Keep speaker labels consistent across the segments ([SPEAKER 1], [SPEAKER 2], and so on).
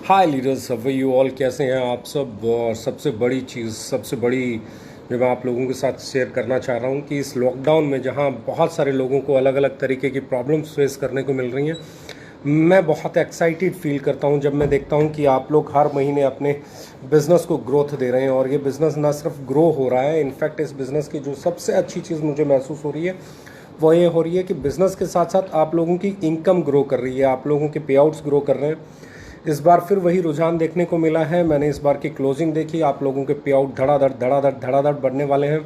[SPEAKER 1] Hi leaders, how you all, कैसे हैं आप सब। और सबसे बड़ी चीज़, सबसे बड़ी जो मैं आप लोगों के साथ शेयर करना चाह रहा हूँ कि इस लॉकडाउन में जहाँ बहुत सारे लोगों को अलग अलग तरीके की प्रॉब्लम्स फेस करने को मिल रही हैं, मैं बहुत एक्साइटेड फील करता हूँ जब मैं देखता हूँ कि आप लोग हर महीने अपने बिज़नेस को ग्रोथ दे रहे हैं। और ये बिज़नेस ना सिर्फ ग्रो हो रहा है, इनफैक्ट इस बिज़नेस की जो सबसे अच्छी चीज़ मुझे महसूस हो रही है वो ये हो रही है कि बिज़नेस के साथ साथ आप लोगों की इनकम ग्रो कर रही है, आप लोगों के पे आउट्स ग्रो कर रहे हैं। इस बार फिर वही रुझान देखने को मिला है। मैंने इस बार की क्लोजिंग देखी, आप लोगों के पे आउट धड़ाधड़ बढ़ने वाले हैं।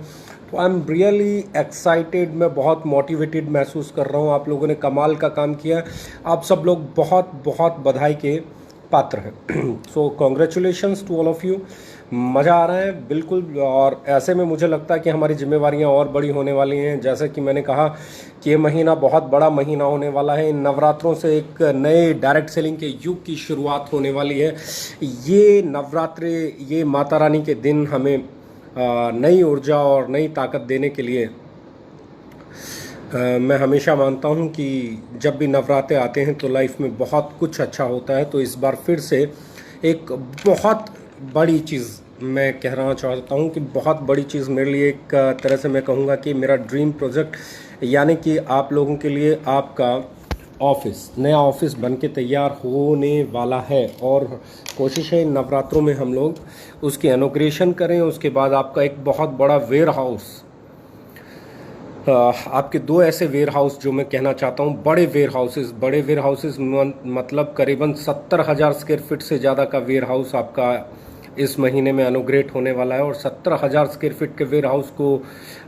[SPEAKER 1] तो आई एम रियली एक्साइटेड, मैं बहुत मोटिवेटेड महसूस कर रहा हूँ। आप लोगों ने कमाल का काम किया, आप सब लोग बहुत बहुत बधाई के पात्र हैं। So congratulations to all of you. मज़ा आ रहा है बिल्कुल। और ऐसे में मुझे लगता है कि हमारी जिम्मेवारियां और बड़ी होने वाली हैं। जैसे कि मैंने कहा कि ये महीना बहुत बड़ा महीना होने वाला है। इन नवरात्रों से एक नए डायरेक्ट सेलिंग के युग की शुरुआत होने वाली है। ये नवरात्रे, ये माता रानी के दिन हमें नई ऊर्जा और नई ताकत देने के लिए मैं हमेशा मानता हूँ कि जब भी नवरात्रे आते हैं तो लाइफ में बहुत कुछ अच्छा होता है। तो इस बार फिर से एक बहुत बड़ी चीज़ मैं कहना चाहता हूँ कि बहुत बड़ी चीज़ मेरे लिए, एक तरह से मैं कहूँगा कि मेरा ड्रीम प्रोजेक्ट, यानी कि आप लोगों के लिए आपका ऑफिस, नया ऑफिस बन के तैयार होने वाला है। और कोशिश है इन नवरात्रों में हम लोग उसकी इनॉग्रेशन करें। उसके बाद आपका एक बहुत बड़ा वेयर हाउस, आपके दो ऐसे वेयर हाउस जो मैं कहना चाहता हूँ, बड़े वेयर हाउसेस मतलब करीबन 70,000 स्क्वायर फीट से ज़्यादा का वेयर हाउस आपका इस महीने में इनॉग्रेट होने वाला है। और 70,000 स्क्वायर फीट के वेयर हाउस को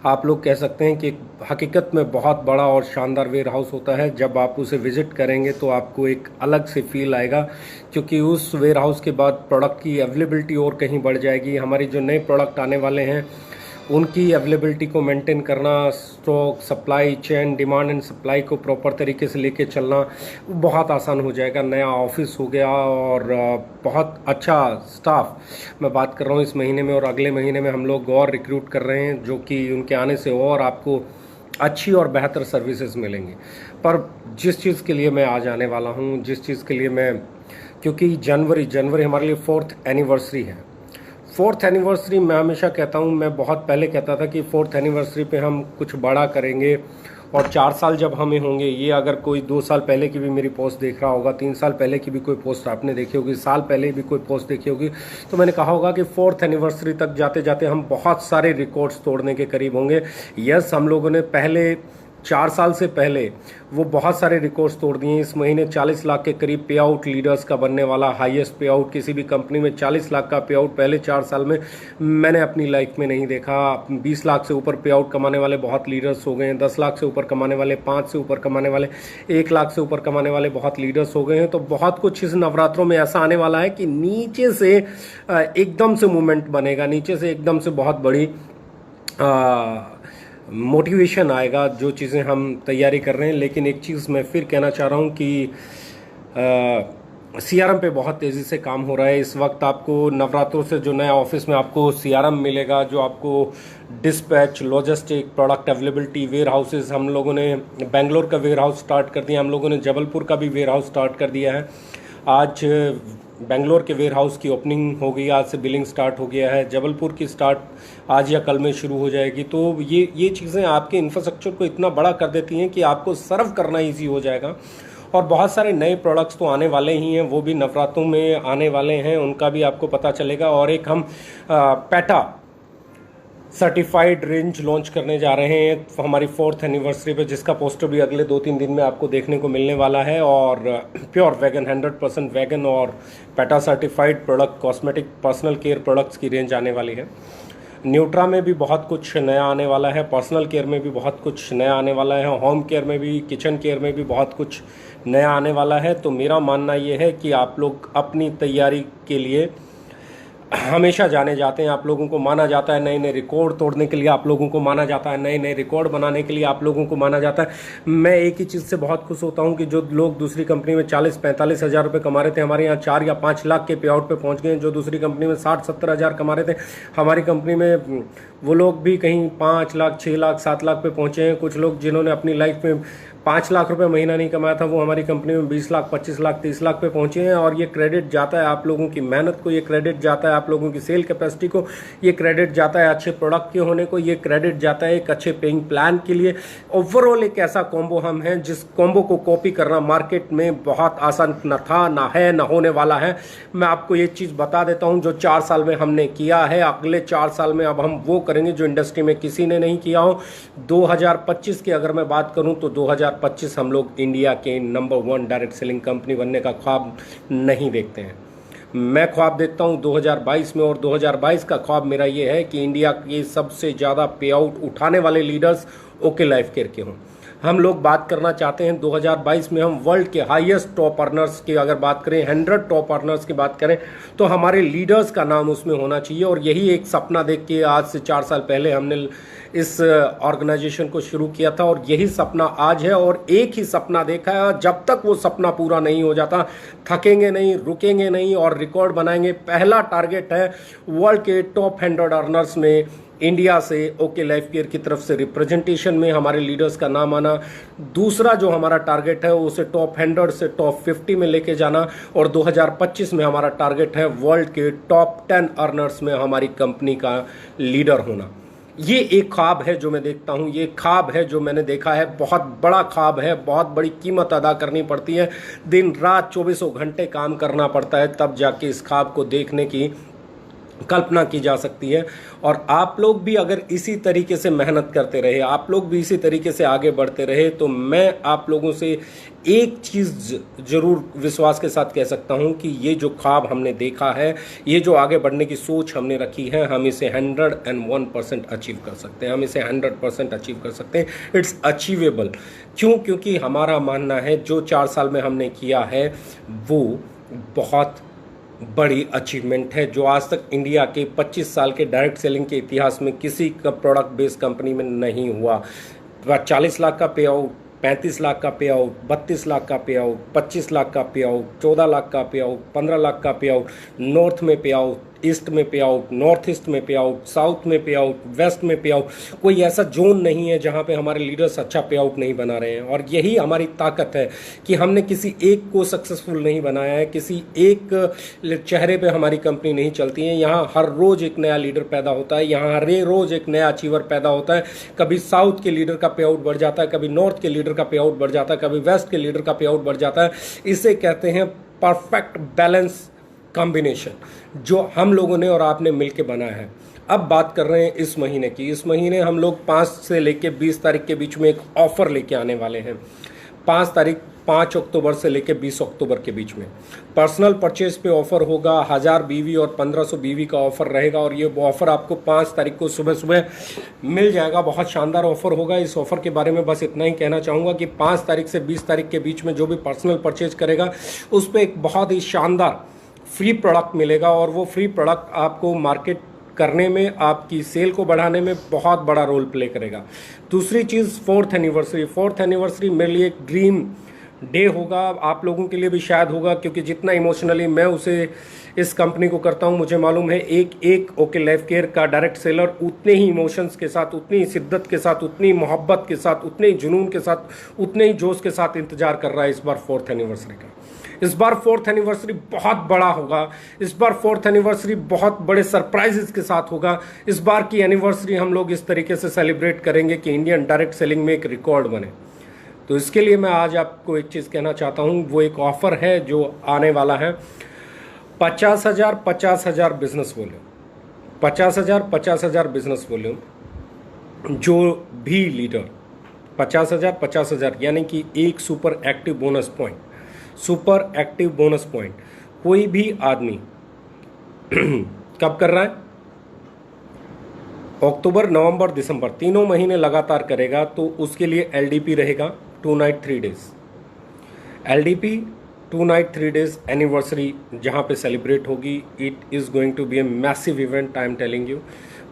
[SPEAKER 1] आप लोग कह सकते हैं कि हकीकत में बहुत बड़ा और शानदार वेयर हाउस होता है। जब आप उसे विजिट करेंगे तो आपको एक अलग से फील आएगा, क्योंकि उस वेयर हाउस के बाद प्रोडक्ट की अवेलेबिलिटी और कहीं बढ़ जाएगी। हमारी जो नए प्रोडक्ट आने वाले हैं उनकी अवेलेबिलिटी को मेंटेन करना, stock, supply chain, demand and supply को प्रॉपर तरीके से लेके चलना बहुत आसान हो जाएगा। नया ऑफिस हो गया और बहुत अच्छा स्टाफ मैं बात कर रहा हूँ इस महीने में। और अगले महीने में हम लोग और रिक्रूट कर रहे हैं, जो कि उनके आने से और आपको अच्छी और बेहतर सर्विसेज मिलेंगी। पर जिस चीज़ के लिए मैं आज आने वाला हूँ, जिस चीज़ के लिए मैं, क्योंकि जनवरी हमारे लिए 4th एनिवर्सरी है। 4th एनिवर्सरी मैं हमेशा कहता हूँ, मैं बहुत पहले कहता था कि 4th एनिवर्सरी पे हम कुछ बड़ा करेंगे। और 4 साल जब हमें होंगे, ये अगर कोई 2 साल पहले की भी मेरी पोस्ट देख रहा होगा, 3 साल पहले की भी कोई पोस्ट आपने देखी होगी, साल पहले भी कोई पोस्ट देखी होगी, तो मैंने कहा होगा कि 4th एनिवर्सरी तक जाते जाते हम बहुत सारे रिकॉर्ड्स तोड़ने के करीब होंगे। यस, हम लोगों ने पहले 4 साल से पहले वो बहुत सारे रिकॉर्ड्स तोड़ दिए। इस महीने 40 लाख के करीब पे आउट लीडर्स का बनने वाला, हाईएस्ट पे आउट किसी भी कंपनी में 40 लाख का पे आउट पहले 4 साल में मैंने अपनी लाइफ में नहीं देखा। 20 लाख से ऊपर पे आउट कमाने वाले बहुत लीडर्स हो गए हैं, 10 लाख से ऊपर कमाने वाले, 5 से ऊपर कमाने वाले, 1 लाख से ऊपर कमाने वाले बहुत लीडर्स हो गए हैं। तो बहुत कुछ इस नवरात्रों में ऐसा आने वाला है कि नीचे से एकदम से मूवमेंट बनेगा, नीचे से एकदम से बहुत बड़ी मोटिवेशन आएगा, जो चीज़ें हम तैयारी कर रहे हैं। लेकिन एक चीज़ मैं फिर कहना चाह रहा हूँ कि सीआरएम पे बहुत तेज़ी से काम हो रहा है इस वक्त। आपको नवरात्रों से जो नया ऑफिस में आपको सीआरएम मिलेगा, जो आपको dispatch, logistic, product availability, warehouses, हम लोगों ने बेंगलोर का वेयर हाउस स्टार्ट कर दिया, हम लोगों ने जबलपुर का भी वेयर हाउस स्टार्ट कर दिया है। आज बेंगलोर के वेयर हाउस की ओपनिंग हो गई, आज से बिलिंग स्टार्ट हो गया है। जबलपुर की स्टार्ट आज या कल में शुरू हो जाएगी। तो ये चीज़ें आपके इंफ्रास्ट्रक्चर को इतना बड़ा कर देती हैं कि आपको सर्व करना इजी हो जाएगा। और बहुत सारे नए प्रोडक्ट्स तो आने वाले ही हैं, वो भी नवरात्रों में आने वाले हैं, उनका भी आपको पता चलेगा। और एक हम पैटा सर्टिफाइड रेंज लॉन्च करने जा रहे हैं हमारी 4th एनिवर्सरी पे, जिसका पोस्टर भी अगले 2-3 दिन में आपको देखने को मिलने वाला है। और प्योर वेगन, 100% वेगन और PETA certified product, cosmetic, personal care products की रेंज आने वाली है। न्यूट्रा में भी बहुत कुछ नया आने वाला है, पर्सनल केयर में भी बहुत कुछ नया आने वाला है, होम केयर में भी, किचन केयर में भी बहुत कुछ नया आने वाला है। तो मेरा मानना ये है कि आप लोग अपनी तैयारी के लिए हमेशा जाने जाते हैं, आप लोगों को माना जाता है नए नए रिकॉर्ड तोड़ने के लिए, आप लोगों को माना जाता है नए नए रिकॉर्ड बनाने के लिए, आप लोगों को माना जाता है। मैं एक ही चीज़ से बहुत खुश होता हूं कि जो लोग दूसरी कंपनी में 40-45 हज़ार रुपये कमा रहे थे, हमारे यहाँ 4 या 5 लाख के पे आउट पे पहुंच गए। जो दूसरी कंपनी में 60-70 हज़ार कमा रहे थे, हमारी कंपनी में वो लोग भी कहीं 5 लाख, 6 लाख, 7 लाख पे पहुंचे हैं। कुछ लोग जिन्होंने अपनी लाइफ में 5 लाख रुपए महीना नहीं कमाया था, वो हमारी कंपनी में 20 लाख, 25 लाख, 30 लाख पे पहुंचे हैं। और ये क्रेडिट जाता है आप लोगों की मेहनत को, ये क्रेडिट जाता है आप लोगों की सेल कैपेसिटी को, ये क्रेडिट जाता है अच्छे प्रोडक्ट के होने को, ये क्रेडिट जाता है एक अच्छे पेइंग प्लान के लिए। ओवरऑल एक ऐसा कॉम्बो हम हैं जिस कॉम्बो को कॉपी करना मार्केट में बहुत आसान न था, ना है, ना होने वाला है। मैं आपको ये चीज़ बता देता हूं, जो 4 साल में हमने किया है, अगले 4 साल में अब हम वो करेंगे जो इंडस्ट्री में किसी ने नहीं किया हो। 2025 की अगर मैं बात करूं तो 2025 हम लोग इंडिया के नंबर 1 डायरेक्ट सेलिंग कंपनी बनने का ख्वाब नहीं देखते हैं। मैं ख्वाब देखता हूं 2022 में, और 2022 का ख्वाब मेरा ये है कि इंडिया के सबसे ज़्यादा पे आउट उठाने वाले लीडर्स ओके लाइफ केयर के हों। हम लोग बात करना चाहते हैं 2022 में हम वर्ल्ड के हाईएस्ट टॉप अर्नर्स की अगर बात करें, 100 टॉप अर्नर्स की बात करें, तो हमारे लीडर्स का नाम उसमें होना चाहिए। और यही एक सपना देख के आज से 4 साल पहले हमने इस ऑर्गेनाइजेशन को शुरू किया था, और यही सपना आज है। और एक ही सपना देखा है, जब तक वो सपना पूरा नहीं हो जाता थकेंगे नहीं, रुकेंगे नहीं और रिकॉर्ड बनाएंगे। पहला टारगेट है वर्ल्ड के टॉप 100 अर्नर्स में इंडिया से ओके लाइफ केयर की तरफ से रिप्रेजेंटेशन में हमारे लीडर्स का नाम आना। दूसरा जो हमारा टारगेट है उसे टॉप 100 से टॉप 50 में लेके जाना। और 2025 में हमारा टारगेट है वर्ल्ड के टॉप 10 अर्नर्स में हमारी कंपनी का लीडर होना। ये एक ख्वाब है जो मैं देखता हूँ, ये ख्वाब है जो मैंने देखा है, बहुत बड़ा ख्वाब है, बहुत बड़ी कीमत अदा करनी पड़ती है, दिन रात 24 घंटे काम करना पड़ता है, तब जाके इस ख्वाब को देखने की कल्पना की जा सकती है। और आप लोग भी अगर इसी तरीके से मेहनत करते रहे, आप लोग भी इसी तरीके से आगे बढ़ते रहे, तो मैं आप लोगों से एक चीज़ जरूर विश्वास के साथ कह सकता हूं कि ये जो ख्वाब हमने देखा है, ये जो आगे बढ़ने की सोच हमने रखी है, हम इसे 101% अचीव कर सकते हैं, हम इसे 100% अचीव कर सकते हैं। It's achievable. क्यों? क्योंकि हमारा मानना है जो 4 साल में हमने किया है वो बहुत बड़ी अचीवमेंट है, जो आज तक इंडिया के 25 साल के डायरेक्ट सेलिंग के इतिहास में किसी का प्रोडक्ट बेस्ड कंपनी में नहीं हुआ। 40 लाख का पे आउट, 35 लाख का पे आउट, 32 लाख का पे आउट, 25 लाख का पे आउट, 14 लाख का पे आउट, 15 लाख का पे आउट, नॉर्थ में पे आउट, ईस्ट में पे आउट, नॉर्थ ईस्ट में पे आउट, साउथ में पे आउट, वेस्ट में पे आउट। कोई ऐसा जोन नहीं है जहां पे हमारे लीडर्स अच्छा पे आउट नहीं बना रहे हैं। और यही हमारी ताकत है कि हमने किसी एक को सक्सेसफुल नहीं बनाया है, किसी एक चेहरे पे हमारी कंपनी नहीं चलती है। यहाँ हर रोज एक नया लीडर पैदा होता है, यहाँ हर रोज एक नया अचीवर पैदा होता है। कभी साउथ के लीडर का पे आउट बढ़ जाता है, कभी नॉर्थ के लीडर का पे आउट बढ़ जाता है, कभी वेस्ट के लीडर का पे आउट बढ़ जाता है। इसे कहते हैं परफेक्ट बैलेंस कॉम्बिनेशन, जो हम लोगों ने और आपने मिलकर बनाया है। अब बात कर रहे हैं इस महीने की। इस महीने हम लोग 5 से लेकर 20 तारीख के बीच में एक ऑफर लेके आने वाले हैं। 5 अक्टूबर से लेकर 20 अक्टूबर के बीच में पर्सनल परचेज पे ऑफर होगा। 1000 बीवी और 1500 बीवी का ऑफर रहेगा, और ये ऑफर आपको 5 तारीख को सुबह सुबह मिल जाएगा। बहुत शानदार ऑफर होगा। इस ऑफर के बारे में बस इतना ही कहना चाहूँगा कि 5 तारीख से 20 तारीख के बीच में जो भी पर्सनल परचेज करेगा उस पर एक बहुत ही शानदार फ्री प्रोडक्ट मिलेगा, और वो फ्री प्रोडक्ट आपको मार्केट करने में, आपकी सेल को बढ़ाने में बहुत बड़ा रोल प्ले करेगा। दूसरी चीज़, 4th एनिवर्सरी मेरे लिए एक ड्रीम डे होगा, आप लोगों के लिए भी शायद होगा, क्योंकि जितना इमोशनली मैं उसे इस कंपनी को करता हूं, मुझे मालूम है एक ओके लाइफ केयर का डायरेक्ट सेलर उतने ही इमोशंस के साथ, उतनी ही शिद्दत के साथ, उतनी मोहब्बत के साथ, उतने ही जुनून के साथ, उतने ही जोश के साथ इंतजार कर रहा है इस बार 4th एनिवर्सरी का। इस बार 4th एनिवर्सरी बहुत बड़ा होगा। इस बार 4th एनिवर्सरी बहुत बड़े सरप्राइजेस के साथ होगा। इस बार की एनिवर्सरी हम लोग इस तरीके से सेलिब्रेट करेंगे कि इंडियन डायरेक्ट सेलिंग में एक रिकॉर्ड बने। तो इसके लिए मैं आज आपको एक चीज़ कहना चाहता हूँ, वो एक ऑफर है जो आने वाला है। 50,000 बिजनेस वॉल्यूम, 50,000 बिजनेस वॉल्यूम, जो भी लीडर 50,000 यानी कि एक सुपर एक्टिव बोनस पॉइंट कोई भी आदमी कब कर रहा है? अक्टूबर, नवंबर, दिसंबर, तीनों महीने लगातार करेगा, तो उसके लिए एलडीपी रहेगा 2 night 3 days. LDP 2 night 3 days anniversary जहां पे सेलिब्रेट होगी। It is going to be a massive event, I am telling you.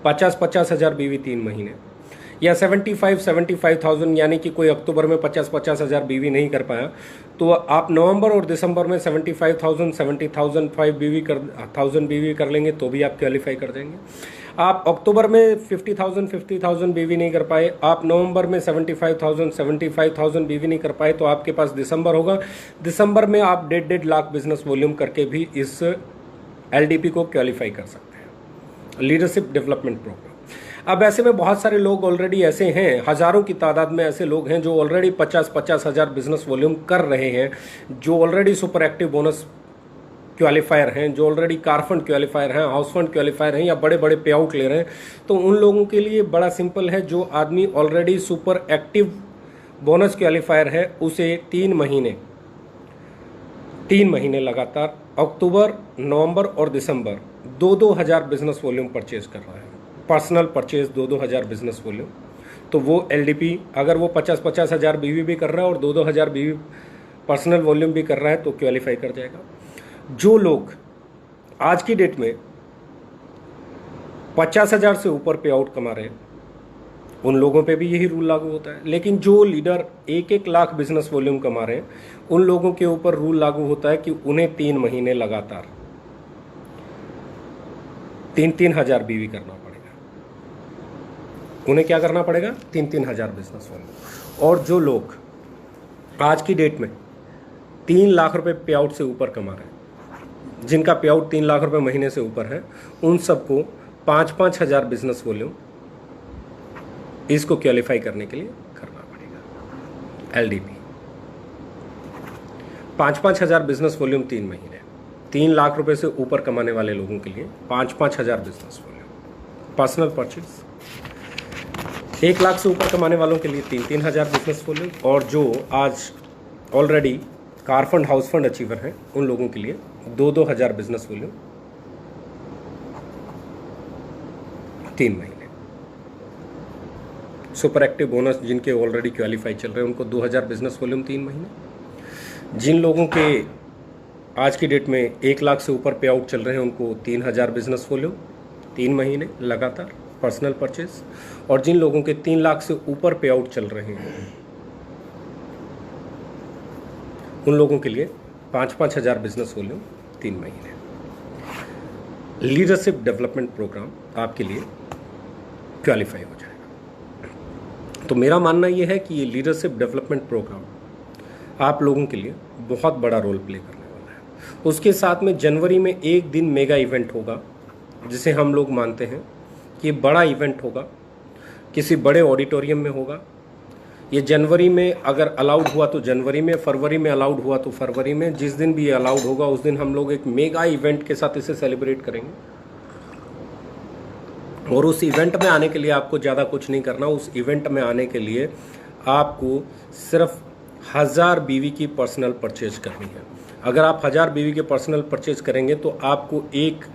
[SPEAKER 1] 50 हज़ार बीवी 3 महीने, या 75,000, यानी कि कोई अक्टूबर में 50 हज़ार बीवी नहीं कर पाया, तो आप नवंबर और दिसंबर में 75,000, 70,005 बीवी कर 1000 बीवी कर लेंगे तो भी आप क्वालिफाई कर जाएंगे। आप अक्टूबर में 50,000 बीवी नहीं कर पाए, आप नवंबर में 75,000 बीवी नहीं कर पाए, तो आपके पास दिसंबर होगा। दिसंबर में आप 1.5 लाख बिजनेस वॉल्यूम करके भी इस LDP को क्वालिफाई कर सकते हैं, लीडरशिप डेवलपमेंट प्रोग्राम। अब ऐसे में बहुत सारे लोग ऑलरेडी ऐसे हैं, हज़ारों की तादाद में ऐसे लोग हैं जो ऑलरेडी 50-50 हज़ार बिजनेस वॉल्यूम कर रहे हैं, जो already super active bonus qualifier हैं, जो ऑलरेडी कार फंड क्वालिफायर हैं, हाउस फंड क्वालिफायर हैं, या बड़े बड़े पे आउट ले रहे हैं। तो उन लोगों के लिए बड़ा सिंपल है, जो आदमी already super active bonus qualifier है उसे 3 महीने लगातार अक्टूबर, नवंबर और दिसंबर 2-2 हज़ार बिजनेस वॉल्यूम परचेज कर रहा है, पर्सनल परचेज 2-2 हज़ार बिजनेस वॉल्यूम, तो वो LDP अगर वो 50-50 हज़ार बीवी भी कर रहा है और 2-2 हज़ार बीवी पर्सनल वॉल्यूम भी कर रहा है तो क्वालिफाई कर जाएगा। जो लोग आज की डेट में 50,000 से ऊपर पे आउट कमा रहे हैं उन लोगों पे भी यही रूल लागू होता है, लेकिन जो लीडर 1-1 लाख बिजनेस वॉल्यूम कमा रहे हैं उन लोगों के ऊपर रूल लागू होता है कि उन्हें 3 महीने लगातार 3-3 हज़ार बीवी करना पड़ेगा। उन्हें क्या करना पड़ेगा? 3-3 हज़ार बिजनेस वॉल्यूम। और जो लोग आज की डेट में 3 लाख रुपए पे आउट से ऊपर कमा रहे हैं, जिनका पे आउट 3 लाख रुपए महीने से ऊपर है, उन सबको 5-5 हज़ार बिजनेस वॉल्यूम इसको क्वालिफाई करने के लिए करना पड़ेगा। LDP 5-5 हज़ार बिजनेस वॉल्यूम 3 महीने, 3 लाख रुपए से ऊपर कमाने वाले लोगों के लिए 5-5 हज़ार business volume personal purchase, 1 lakh से ऊपर कमाने वालों के लिए 3-3 हज़ार बिजनेस वॉल्यूम, और जो आज already car fund house fund achiever हैं उन लोगों के लिए 2-2 हज़ार बिजनेस वॉल्यूम 3 महीने। सुपर एक्टिव बोनस जिनके ऑलरेडी क्वालिफाई चल रहे हैं उनको 2,000 बिजनेस वॉल्यूम 3 महीने। जिन लोगों के आज की डेट में 1 लाख से ऊपर पे आउट चल रहे हैं उनको 3,000 बिजनेस वॉल्यूम 3 महीने लगातार पर्सनल परचेज, और जिन लोगों के 3 लाख से ऊपर पे आउट चल रहे हैं उन लोगों के लिए 5-5 हज़ार बिजनेस वॉल्यूम 3 महीने। लीडरशिप डेवलपमेंट प्रोग्राम आपके लिए क्वालिफाई हो जाएगा। तो मेरा मानना यह है कि ये लीडरशिप डेवलपमेंट प्रोग्राम आप लोगों के लिए बहुत बड़ा रोल प्ले करने वाला है। उसके साथ में जनवरी में एक दिन मेगा इवेंट होगा, जिसे हम लोग मानते हैं कि बड़ा इवेंट होगा, किसी बड़े ऑडिटोरियम में होगा। ये जनवरी में अगर अलाउड हुआ तो जनवरी में, फरवरी में अलाउड हुआ तो फरवरी में, जिस दिन भी ये अलाउड होगा उस दिन हम लोग एक मेगा इवेंट के साथ इसे सेलिब्रेट करेंगे। और उस इवेंट में आने के लिए आपको ज़्यादा कुछ नहीं करना। उस इवेंट में आने के लिए आपको सिर्फ 1000 बीवी की पर्सनल परचेज करनी है। अगर आप 1000 बीवी के पर्सनल परचेज करेंगे तो आपको एक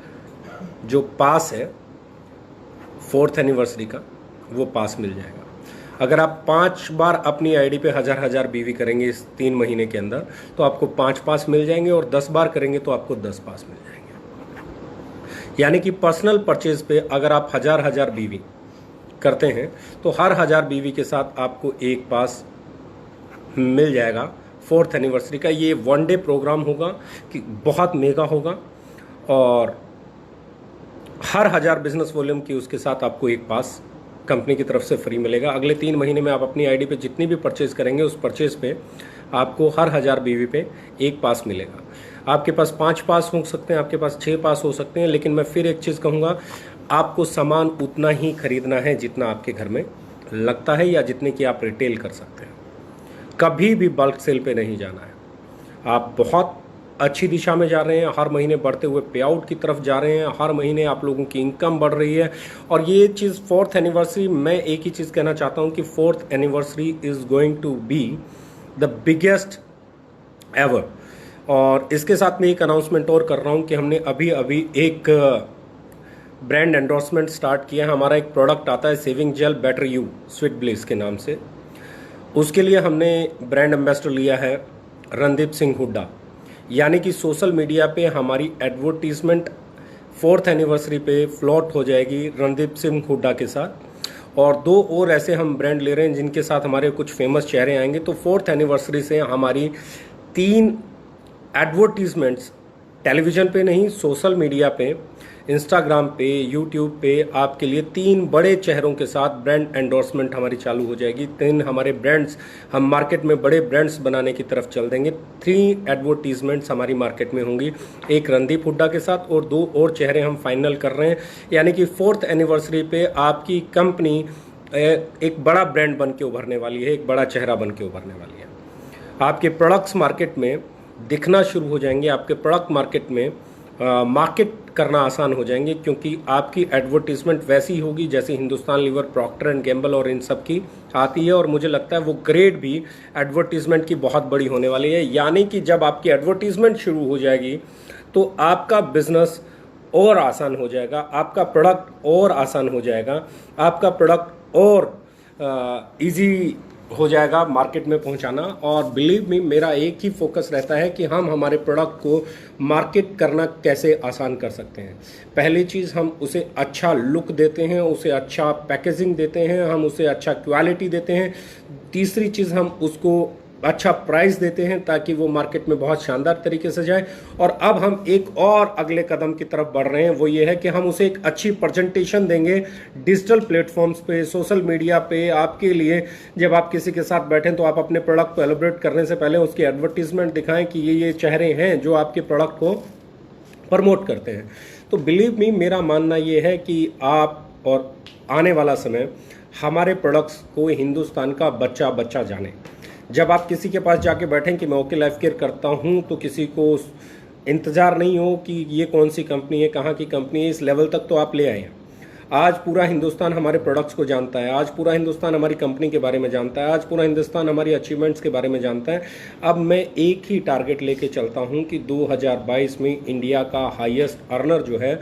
[SPEAKER 1] जो पास है 4th एनिवर्सरी का, वो पास मिल जाएगा। अगर आप 5 बार अपनी आईडी पे 1000 बीवी करेंगे इस 3 महीने के अंदर तो आपको 5 पास मिल जाएंगे, और 10 बार करेंगे तो आपको 10 पास मिल जाएंगे। यानी कि पर्सनल परचेज पे अगर आप 1000 बीवी करते हैं तो हर 1000 बीवी के साथ आपको एक पास मिल जाएगा 4th एनिवर्सरी का। ये 1 डे प्रोग्राम होगा कि बहुत मेगा होगा, और हर 1000 बिजनेस वॉल्यूम की उसके साथ आपको एक पास कंपनी की तरफ से फ्री मिलेगा। अगले 3 महीने में आप अपनी आईडी पे जितनी भी परचेज करेंगे उस परचेज पे आपको हर 1000 बीवी पे एक पास मिलेगा। आपके पास 5 पास हो सकते हैं, आपके पास 6 पास हो सकते हैं, लेकिन मैं फिर एक चीज़ कहूँगा, आपको सामान उतना ही खरीदना है जितना आपके घर में लगता है या जितने की आप रिटेल कर सकते हैं। कभी भी बल्क सेल पे नहीं जाना है। आप बहुत अच्छी दिशा में जा रहे हैं, हर महीने बढ़ते हुए पे आउट की तरफ जा रहे हैं, हर महीने आप लोगों की इनकम बढ़ रही है। और ये चीज़ 4th एनिवर्सरी, मैं एक ही चीज़ कहना चाहता हूँ कि 4th anniversary is going to be the biggest ever. और इसके साथ में एक अनाउंसमेंट और कर रहा हूँ कि हमने अभी एक ब्रांड एंडोर्समेंट स्टार्ट किया है। हमारा एक प्रोडक्ट आता है shaving gel better you sweet bliss के नाम से। उसके लिए हमने ब्रांड एम्बेसडर लिया है रणदीप सिंह हुड्डा। यानी कि सोशल मीडिया पे हमारी एडवर्टीजमेंट 4th एनिवर्सरी पे फ्लॉट हो जाएगी रणदीप सिंह हुड्डा के साथ। और 2 और ऐसे हम ब्रांड ले रहे हैं जिनके साथ हमारे कुछ फेमस चेहरे आएंगे। तो 4th एनिवर्सरी से हमारी 3 एडवर्टीजमेंट्स टेलीविज़न पे नहीं, सोशल मीडिया पे, इंस्टाग्राम पे, यूट्यूब पे आपके लिए 3 बड़े चेहरों के साथ ब्रांड एंडोर्समेंट हमारी चालू हो जाएगी। 3 हमारे ब्रांड्स, हम मार्केट में बड़े ब्रांड्स बनाने की तरफ चल देंगे। 3 एडवर्टीजमेंट्स हमारी मार्केट में होंगी, एक रणदीप हुड्डा के साथ और 2 और चेहरे हम फाइनल कर रहे हैं। यानी कि 4th एनिवर्सरी पे आपकी कंपनी एक बड़ा ब्रांड बन के उभरने वाली है, एक बड़ा चेहरा बन के उभरने वाली है। आपके प्रोडक्ट्स मार्केट में दिखना शुरू हो जाएंगे, आपके प्रोडक्ट मार्केट में मार्केट करना आसान हो जाएंगे, क्योंकि आपकी एडवर्टीजमेंट वैसी होगी जैसे Hindustan Lever, Procter and Gamble और इन सब की आती है। और मुझे लगता है वो ग्रेड भी एडवर्टीजमेंट की बहुत बड़ी होने वाली है। यानी कि जब आपकी एडवर्टीजमेंट शुरू हो जाएगी तो आपका बिजनेस और आसान हो जाएगा, आपका प्रोडक्ट और आसान हो जाएगा, आपका प्रोडक्ट और इजी हो जाएगा मार्केट में पहुंचाना। और बिलीव मी, मेरा एक ही फोकस रहता है कि हम हमारे प्रोडक्ट को मार्केट करना कैसे आसान कर सकते हैं। पहली चीज़, हम उसे अच्छा लुक देते हैं, उसे अच्छा पैकेजिंग देते हैं, हम उसे अच्छा क्वालिटी देते हैं। तीसरी चीज़, हम उसको अच्छा प्राइस देते हैं ताकि वो मार्केट में बहुत शानदार तरीके से जाए। और अब हम एक और अगले कदम की तरफ बढ़ रहे हैं, वो ये है कि हम उसे एक अच्छी प्रेजेंटेशन देंगे डिजिटल प्लेटफॉर्म्स पे, सोशल मीडिया पे। आपके लिए जब आप किसी के साथ बैठें तो आप अपने प्रोडक्ट को एलिब्रेट करने से पहले उसकी एडवर्टीजमेंट दिखाएं कि ये चेहरे हैं जो आपके प्रोडक्ट को प्रमोट करते हैं। तो बिलीव मी, मेरा मानना ये है कि आप और आने वाला समय हमारे प्रोडक्ट्स को हिंदुस्तान का बच्चा बच्चा जाने। जब आप किसी के पास जाके बैठें कि मैं ओके लाइफ केयर करता हूं, तो किसी को इंतज़ार नहीं हो कि ये कौन सी कंपनी है, कहाँ की कंपनी है। इस लेवल तक तो आप ले आए हैं। आज पूरा हिंदुस्तान हमारे प्रोडक्ट्स को जानता है, आज पूरा हिंदुस्तान हमारी कंपनी के बारे में जानता है, आज पूरा हिंदुस्तान हमारी अचीवमेंट्स के बारे में जानता है। अब मैं एक ही टारगेट लेके चलता हूं कि 2022 में इंडिया का हाईएस्ट अर्नर जो है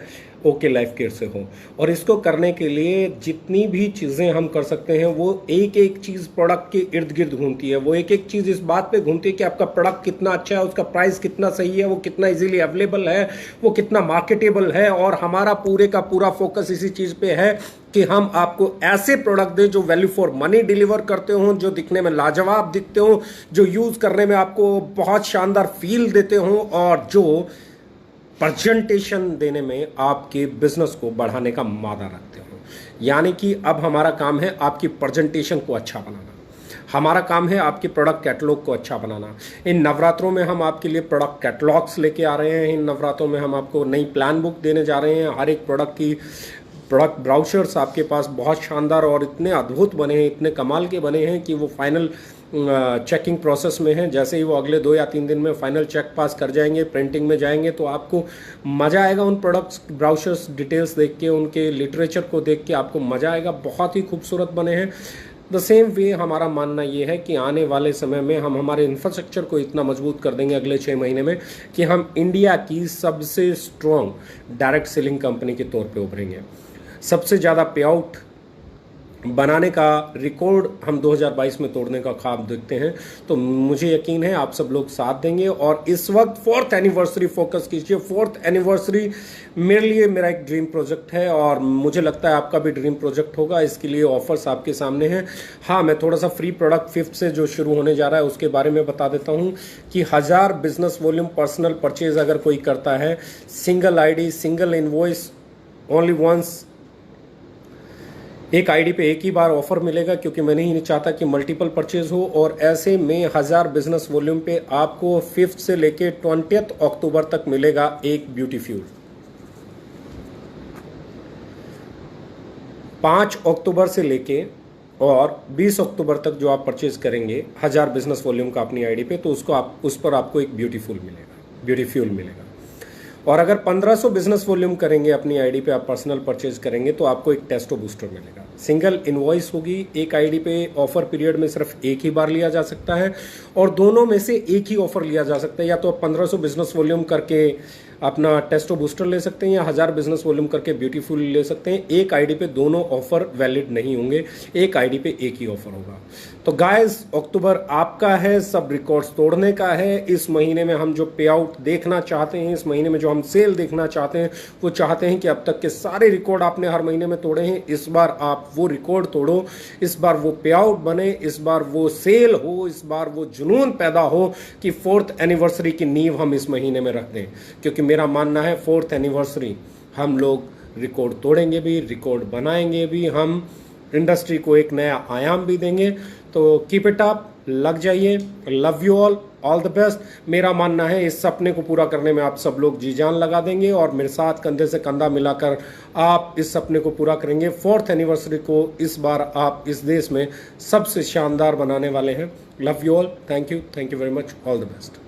[SPEAKER 1] ओके लाइफ केयर से हो। और इसको करने के लिए जितनी भी चीज़ें हम कर सकते हैं, वो एक एक चीज़ प्रोडक्ट के इर्द गिर्द घूमती है। वो एक एक चीज़ इस बात पे घूमती है कि आपका प्रोडक्ट कितना अच्छा है, उसका प्राइस कितना सही है, वो कितना इजीली अवेलेबल है, वो कितना मार्केटेबल है। और हमारा पूरे का पूरा फोकस इसी चीज़ पे है कि हम आपको ऐसे प्रोडक्ट दें जो वैल्यू फॉर मनी डिलीवर करते हों, जो दिखने में लाजवाब दिखते हों, जो यूज़ करने में आपको बहुत शानदार फील देते हों, और जो प्रेजेंटेशन देने में आपके बिजनेस को बढ़ाने का मादा रखते हो। यानी कि अब हमारा काम है आपकी प्रेजेंटेशन को अच्छा बनाना, हमारा काम है आपके प्रोडक्ट कैटलॉग को अच्छा बनाना। इन नवरात्रों में हम आपके लिए प्रोडक्ट कैटलॉग्स लेके आ रहे हैं। इन नवरात्रों में हम आपको नई प्लान बुक देने जा रहे हैं। हर एक प्रोडक्ट की प्रोडक्ट ब्राउचर्स आपके पास बहुत शानदार और इतने अद्भुत बने हैं, इतने कमाल के बने हैं कि वो फाइनल चेकिंग प्रोसेस में है। जैसे ही वो अगले 2 या 3 दिन में फाइनल चेक पास कर जाएंगे, प्रिंटिंग में जाएंगे, तो आपको मज़ा आएगा उन प्रोडक्ट्स ब्राउचर्स डिटेल्स देख के, उनके लिटरेचर को देख के आपको मज़ा आएगा। बहुत ही खूबसूरत बने हैं। द सेम वे हमारा मानना ये है कि आने वाले समय में हम हमारे इंफ्रास्ट्रक्चर को इतना मजबूत कर देंगे अगले 6 महीने में कि हम इंडिया की सबसे स्ट्रॉन्ग डायरेक्ट सेलिंग कंपनी के तौर पे उभरेंगे। सबसे ज़्यादा पे आउट बनाने का रिकॉर्ड हम 2022 में तोड़ने का ख्वाब देखते हैं। तो मुझे यकीन है आप सब लोग साथ देंगे। और इस वक्त 4th एनिवर्सरी फोकस कीजिए। 4th एनिवर्सरी मेरे लिए मेरा एक ड्रीम प्रोजेक्ट है, और मुझे लगता है आपका भी ड्रीम प्रोजेक्ट होगा। इसके लिए ऑफर्स आपके सामने हैं। हाँ, मैं थोड़ा सा फ्री प्रोडक्ट 5th से जो शुरू होने जा रहा है उसके बारे में बता देता हूँ कि 1000 बिजनेस वॉल्यूम पर्सनल परचेज अगर कोई करता है, single ID, single invoice, only once, एक आईडी पे एक ही बार ऑफर मिलेगा, क्योंकि मैं नहीं चाहता कि मल्टीपल परचेज हो। और ऐसे में 1000 बिजनेस वॉल्यूम पे आपको 5th से लेके 20th अक्टूबर तक मिलेगा एक ब्यूटी फ्यूल। 5 अक्टूबर से लेके और 20 अक्टूबर तक जो आप परचेज करेंगे 1000 बिजनेस वॉल्यूम का अपनी आईडी पे, तो उसको उस पर आपको एक ब्यूटी फ्यूल मिलेगा। और अगर 1500 बिजनेस वॉल्यूम करेंगे अपनी आईडी पे, आप पर्सनल परचेज करेंगे, तो आपको एक टेस्टो बूस्टर मिलेगा। सिंगल इनवॉइस होगी। एक आईडी पे ऑफर पीरियड में सिर्फ एक ही बार लिया जा सकता है, और दोनों में से एक ही ऑफर लिया जा सकता है। या तो आप 1500 बिजनेस वॉल्यूम करके अपना टेस्टो बूस्टर ले सकते हैं, या 1000 बिजनेस वॉल्यूम करके ब्यूटीफुल ले सकते हैं। एक आईडी पे दोनों ऑफर वैलिड नहीं होंगे, एक आईडी पे एक ही ऑफर होगा। तो गाइस, अक्टूबर आपका है, सब रिकॉर्ड्स तोड़ने का है। इस महीने में हम जो पे आउट देखना चाहते हैं, इस महीने में जो हम सेल देखना चाहते हैं, वो चाहते हैं कि अब तक के सारे रिकॉर्ड आपने हर महीने में तोड़े हैं, इस बार आप वो रिकॉर्ड तोड़ो, इस बार वो पे आउट बने, इस बार वो सेल हो, इस बार वो जुनून पैदा हो कि 4th एनिवर्सरी की नींव हम इस महीने में रख दें। क्योंकि मेरा मानना है 4th एनिवर्सरी हम लोग रिकॉर्ड तोड़ेंगे भी, रिकॉर्ड बनाएंगे भी, हम इंडस्ट्री को एक नया आयाम भी देंगे। तो कीप इट अप, लग जाइए। Love you all the best. मेरा मानना है इस सपने को पूरा करने में आप सब लोग जी जान लगा देंगे और मेरे साथ कंधे से कंधा मिलाकर आप इस सपने को पूरा करेंगे। 4th एनिवर्सरी को इस बार आप इस देश में सबसे शानदार बनाने वाले हैं। Love you all, thank you very much, all the best.